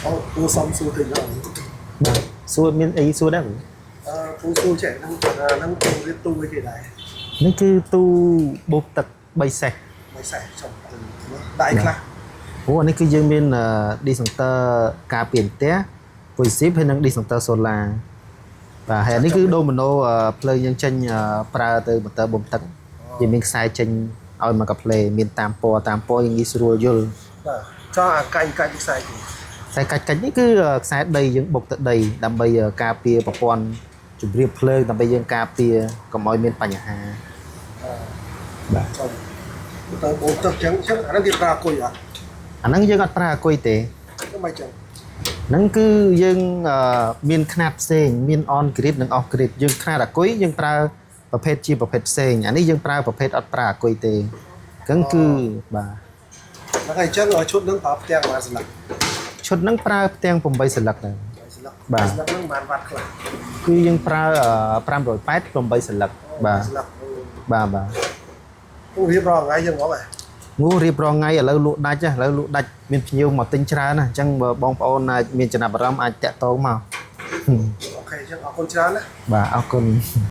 tôi xong xu thì nó xua miền ấy xua đó tôi xu trẻ năng tôi biết tu cái gì đấy nó cứ tu bột tật bay xe mày xài trong đại class ủa nó cứ dương bên đi sang tơ cà biển té với ship hay năng đi sang tơ solar và hệ nó cứ domino play nhân tranh pra từ một tơ bom tật vì mình sai tranh ao mà gặp play miền tam po như Israel vô cho canh canh xài thì sai cách cáchนี้គឺខ្សែដីយើងបុកទឹកដីដើម្បីការពារប្រព័ន្ធជម្រាបភ្លើងដើម្បីយើងការពារកុំឲ្យមានបញ្ហាបាទ tớ bố tớ chẳng chắc là cái ra cùi à អាហ្នឹងយើងអត់ប្រើអាគុយទេ cái mày chẳng ហ្នឹងគឺយើងមានຂະຫນាត់ផ្សេងមាន on grid និង off grid យើងຂະຫນាត់អាគុយយើងប្រើប្រភេទជាប្រភេទផ្សេងអានេះយើងប្រើប្រភេទអត់ប្រើអាគុយទេអញ្ចឹងគឺបាទ nó hay chắc ở chút nước hộp tiền mà sẵn ឈុតហ្នឹងប្រើផ្ទាំង8សន្លឹកដែរ បាទស្លឹកនឹងបានវត្តខ្លះ គឺយើងប្រើ588សន្លឹកបាទ ស្លឹក បាទបាទ cũng hiệp rồi ngay dân có vậy ងូរៀបរងថ្ងៃឥឡូវលក់ដាច់ឥឡូវលក់ដាច់មានភ្ញៀវមកទិញច្រើនណាអញ្ចឹងបើបងប្អូនអាចមានចំណាប់អារម្មណ៍អាចតាក់ទងមក ok chắc có con chán đấy បាទអរគុណ